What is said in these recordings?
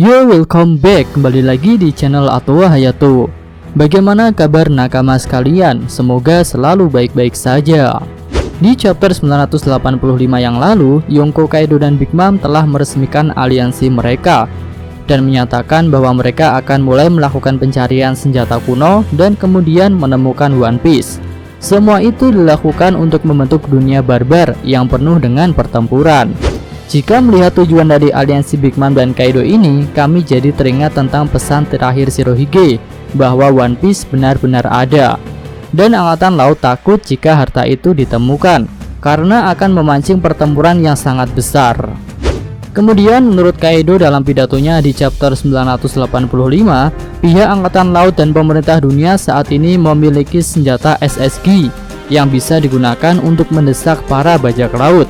Yo, welcome back, kembali lagi di channel Atowa Hayato. Bagaimana kabar nakama sekalian? Semoga selalu baik-baik saja. Di chapter 985 yang lalu, Yonko, Kaido, dan Big Mom telah meresmikan aliansi mereka dan menyatakan bahwa mereka akan mulai melakukan pencarian senjata kuno dan kemudian menemukan One Piece. Semua itu dilakukan untuk membentuk dunia barbar yang penuh dengan pertempuran. Jika melihat tujuan dari aliansi Big Mom dan Kaido ini, kami jadi teringat tentang pesan terakhir Shirohige bahwa One Piece benar-benar ada. Dan Angkatan Laut takut jika harta itu ditemukan, karena akan memancing pertempuran yang sangat besar. Kemudian menurut Kaido dalam pidatonya di chapter 985, pihak Angkatan Laut dan pemerintah dunia saat ini memiliki senjata SSG yang bisa digunakan untuk mendesak para bajak laut.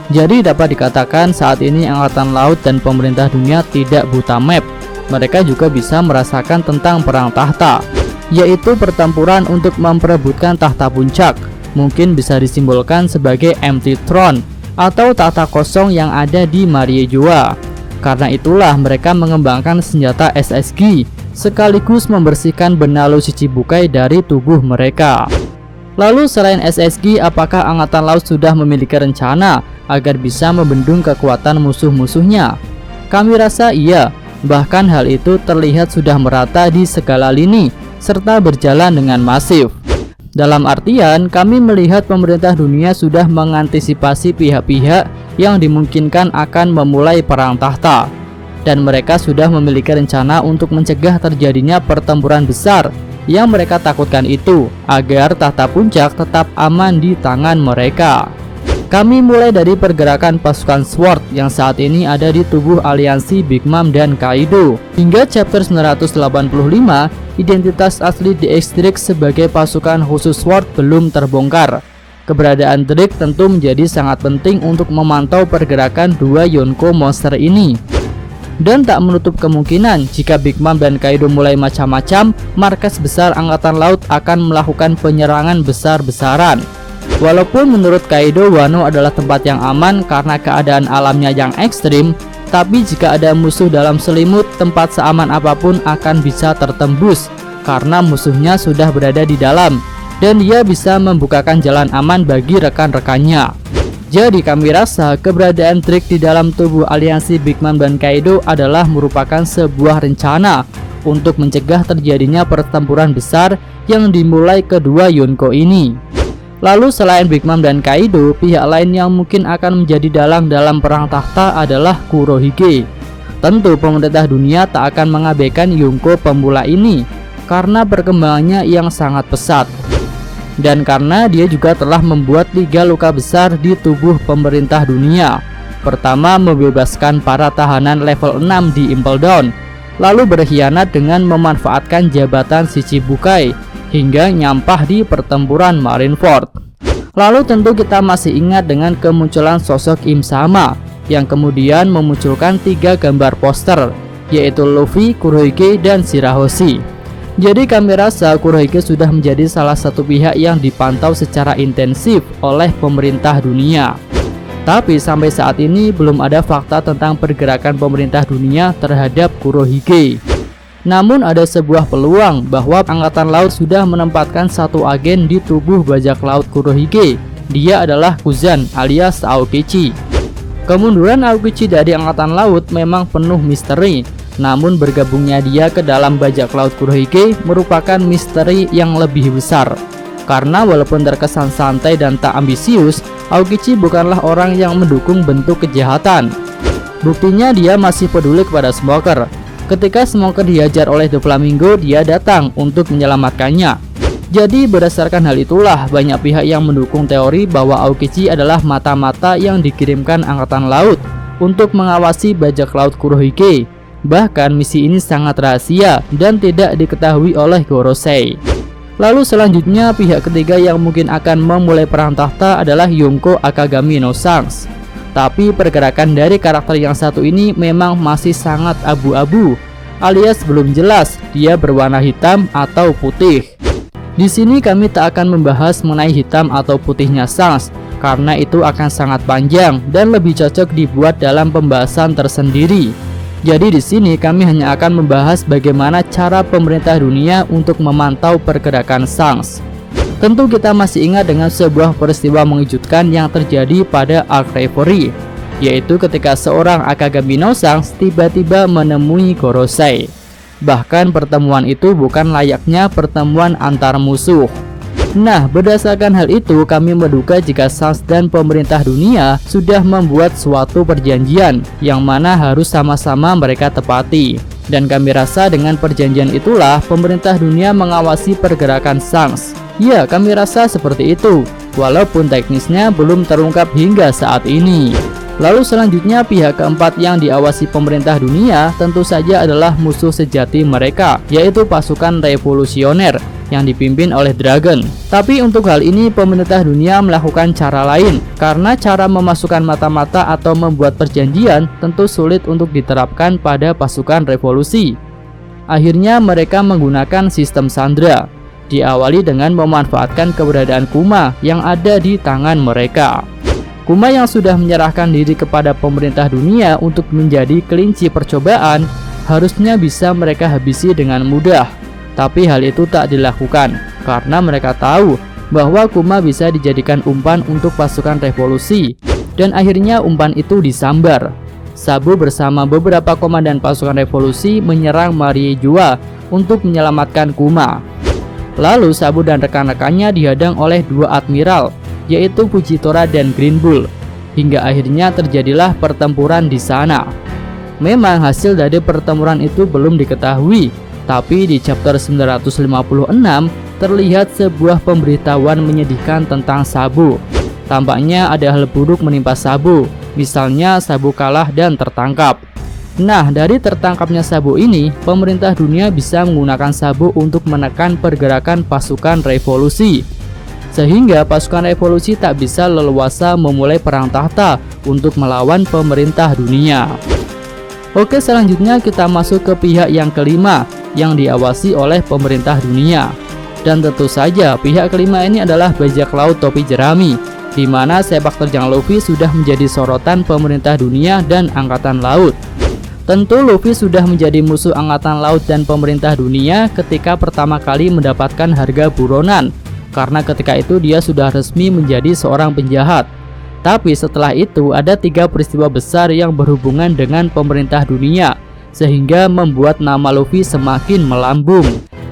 Jadi dapat dikatakan saat ini Angkatan Laut dan pemerintah dunia tidak buta map. Mereka juga bisa merasakan tentang perang tahta, yaitu pertempuran untuk memperebutkan tahta puncak. Mungkin bisa disimbolkan sebagai empty throne atau tahta kosong yang ada di Mariejoa. Karena itulah mereka mengembangkan senjata SSG sekaligus membersihkan benalu Shichibukai dari tubuh mereka. Lalu selain SSG, apakah Angkatan Laut sudah memiliki rencana agar bisa membendung kekuatan musuh-musuhnya? Kami rasa iya, bahkan hal itu terlihat sudah merata di segala lini serta berjalan dengan masif. Dalam artian, kami melihat pemerintah dunia sudah mengantisipasi pihak-pihak yang dimungkinkan akan memulai perang tahta, dan mereka sudah memiliki rencana untuk mencegah terjadinya pertempuran besar yang mereka takutkan itu, agar tahta puncak tetap aman di tangan mereka. Kami mulai dari pergerakan pasukan Sword yang saat ini ada di tubuh aliansi Big Mom dan Kaido. Hingga chapter 985, identitas asli DX Drake sebagai pasukan khusus Sword belum terbongkar. Keberadaan Drake tentu menjadi sangat penting untuk memantau pergerakan dua Yonko monster ini. Dan tak menutup kemungkinan jika Big Mom dan Kaido mulai macam-macam, markas besar Angkatan Laut akan melakukan penyerangan besar-besaran. Walaupun menurut Kaido, Wano adalah tempat yang aman karena keadaan alamnya yang ekstrim, tapi jika ada musuh dalam selimut, tempat seaman apapun akan bisa tertembus karena musuhnya sudah berada di dalam, dan dia bisa membukakan jalan aman bagi rekan-rekannya. Jadi kami rasa keberadaan Drake di dalam tubuh aliansi Big Mom dan Kaido adalah merupakan sebuah rencana untuk mencegah terjadinya pertempuran besar yang dimulai kedua Yonko ini. Lalu selain Big Mom dan Kaido, pihak lain yang mungkin akan menjadi dalang dalam perang tahta adalah Kurohige. Tentu pemerintah dunia tak akan mengabaikan Yonko pemula ini karena perkembangannya yang sangat pesat. Dan karena dia juga telah membuat 3 luka besar di tubuh pemerintah dunia. Pertama, membebaskan para tahanan level 6 di Impel Down, lalu berkhianat dengan memanfaatkan jabatan Shichibukai hingga nyampah di pertempuran Marineford. Lalu tentu kita masih ingat dengan kemunculan sosok Im Sama yang kemudian memunculkan 3 gambar poster, yaitu Luffy, Kurohige, dan Shirahoshi. Jadi kami rasa Kurohige sudah menjadi salah satu pihak yang dipantau secara intensif oleh pemerintah dunia. Tapi sampai saat ini belum ada fakta tentang pergerakan pemerintah dunia terhadap Kurohige. Namun ada sebuah peluang bahwa Angkatan Laut sudah menempatkan satu agen di tubuh bajak laut Kurohige. Dia adalah Kuzan alias Aokichi. Kemunduran Aokichi dari Angkatan Laut memang penuh misteri. Namun bergabungnya dia ke dalam bajak laut Kurohige merupakan misteri yang lebih besar. Karena walaupun terkesan santai dan tak ambisius, Aokichi bukanlah orang yang mendukung bentuk kejahatan. Buktinya dia masih peduli kepada Smoker. Ketika Smoker dihajar oleh Doflamingo, dia datang untuk menyelamatkannya. Jadi berdasarkan hal itulah banyak pihak yang mendukung teori bahwa Aokichi adalah mata-mata yang dikirimkan Angkatan Laut untuk mengawasi bajak laut Kurohige. Bahkan misi ini sangat rahasia dan tidak diketahui oleh Gorosei. Lalu selanjutnya pihak ketiga yang mungkin akan memulai perang tahta adalah Yonko Akagami no Shanks. Tapi pergerakan dari karakter yang satu ini memang masih sangat abu-abu, alias belum jelas dia berwarna hitam atau putih. Di sini kami tak akan membahas mengenai hitam atau putihnya Shanks karena itu akan sangat panjang dan lebih cocok dibuat dalam pembahasan tersendiri. Jadi di sini kami hanya akan membahas bagaimana cara pemerintah dunia untuk memantau pergerakan Shanks. Tentu kita masih ingat dengan sebuah peristiwa mengejutkan yang terjadi pada Arc Reverie, yaitu ketika seorang Akagami no Shanks tiba-tiba menemui Gorosei. Bahkan pertemuan itu bukan layaknya pertemuan antar musuh. Nah, berdasarkan hal itu, kami menduga jika Shanks dan pemerintah dunia sudah membuat suatu perjanjian yang mana harus sama-sama mereka tepati. Dan kami rasa dengan perjanjian itulah pemerintah dunia mengawasi pergerakan Shanks. Ya, kami rasa seperti itu, walaupun teknisnya belum terungkap hingga saat ini. Lalu selanjutnya pihak keempat yang diawasi pemerintah dunia tentu saja adalah musuh sejati mereka, yaitu pasukan revolusioner yang dipimpin oleh Dragon. Tapi untuk hal ini pemerintah dunia melakukan cara lain, karena cara memasukkan mata-mata atau membuat perjanjian tentu sulit untuk diterapkan pada pasukan revolusi. Akhirnya mereka menggunakan sistem Sandra, diawali dengan memanfaatkan keberadaan Kuma yang ada di tangan mereka. Kuma yang sudah menyerahkan diri kepada pemerintah dunia untuk menjadi kelinci percobaan harusnya bisa mereka habisi dengan mudah. Tapi hal itu tak dilakukan karena mereka tahu bahwa Kuma bisa dijadikan umpan untuk pasukan revolusi. Dan akhirnya umpan itu disambar. Sabu bersama beberapa komandan pasukan revolusi menyerang Mariejua untuk menyelamatkan Kuma. Lalu Sabu dan rekan-rekannya dihadang oleh dua admiral, yaitu Fujitora dan Green Bull. Hingga akhirnya terjadilah pertempuran di sana. Memang hasil dari pertempuran itu belum diketahui, tapi di chapter 956 terlihat sebuah pemberitahuan menyedihkan tentang Sabu. Tampaknya ada hal buruk menimpa Sabu, misalnya Sabu kalah dan tertangkap. Nah, dari tertangkapnya Sabu ini, pemerintah dunia bisa menggunakan Sabu untuk menekan pergerakan pasukan revolusi, sehingga pasukan revolusi tak bisa leluasa memulai perang tahta untuk melawan pemerintah dunia. Oke, selanjutnya kita masuk ke pihak yang kelima yang diawasi oleh pemerintah dunia. Dan tentu saja pihak kelima ini adalah bajak laut topi jerami, di mana sepak terjang Luffy sudah menjadi sorotan pemerintah dunia dan angkatan laut. Tentu Luffy sudah menjadi musuh angkatan laut dan pemerintah dunia ketika pertama kali mendapatkan harga buronan, karena ketika itu dia sudah resmi menjadi seorang penjahat. Tapi setelah itu ada 3 peristiwa besar yang berhubungan dengan pemerintah dunia, sehingga membuat nama Luffy semakin melambung.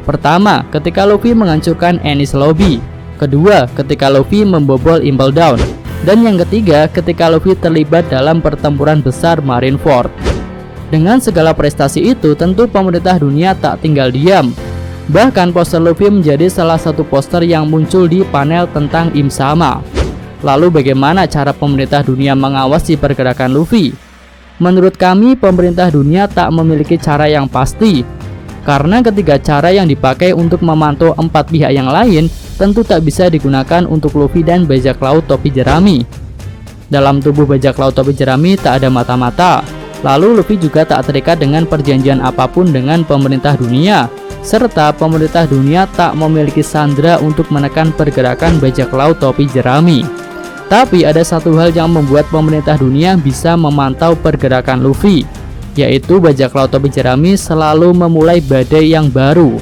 Pertama, ketika Luffy menghancurkan Enies Lobby. Kedua, ketika Luffy membobol Impel Down. Dan yang ketiga, ketika Luffy terlibat dalam pertempuran besar Marineford. Dengan segala prestasi itu, tentu pemerintah dunia tak tinggal diam. Bahkan poster Luffy menjadi salah satu poster yang muncul di panel tentang Im-sama. Lalu bagaimana cara pemerintah dunia mengawasi pergerakan Luffy? Menurut kami, pemerintah dunia tak memiliki cara yang pasti, karena ketiga cara yang dipakai untuk memantau 4 pihak yang lain tentu tak bisa digunakan untuk Luffy dan bajak laut topi jerami. Dalam tubuh bajak laut topi jerami tak ada mata-mata. Lalu Luffy juga tak terikat dengan perjanjian apapun dengan pemerintah dunia, serta pemerintah dunia tak memiliki sandera untuk menekan pergerakan bajak laut topi jerami. Tapi ada satu hal yang membuat pemerintah dunia bisa memantau pergerakan Luffy, yaitu bajak laut topi jerami selalu memulai badai yang baru.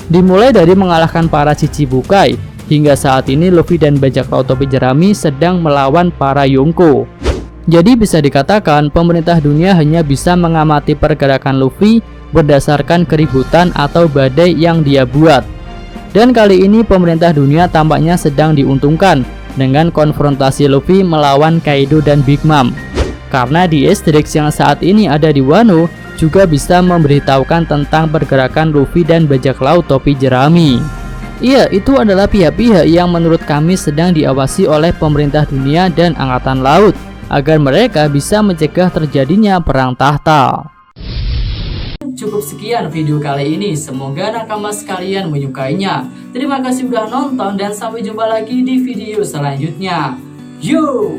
Dimulai dari mengalahkan para Chichibukai, hingga saat ini Luffy dan bajak laut topi jerami sedang melawan para Yonko. Jadi bisa dikatakan pemerintah dunia hanya bisa mengamati pergerakan Luffy berdasarkan keributan atau badai yang dia buat. Dan kali ini pemerintah dunia tampaknya sedang diuntungkan dengan konfrontasi Luffy melawan Kaido dan Big Mom. Karena di Asterix yang saat ini ada di Wano juga bisa memberitahukan tentang pergerakan Luffy dan bajak laut topi jerami. Iya, itu adalah pihak-pihak yang menurut kami sedang diawasi oleh pemerintah dunia dan angkatan laut, agar mereka bisa mencegah terjadinya perang tahta. Cukup sekian video kali ini, semoga nakama sekalian menyukainya. Terima kasih sudah nonton dan sampai jumpa lagi di video selanjutnya. Yo!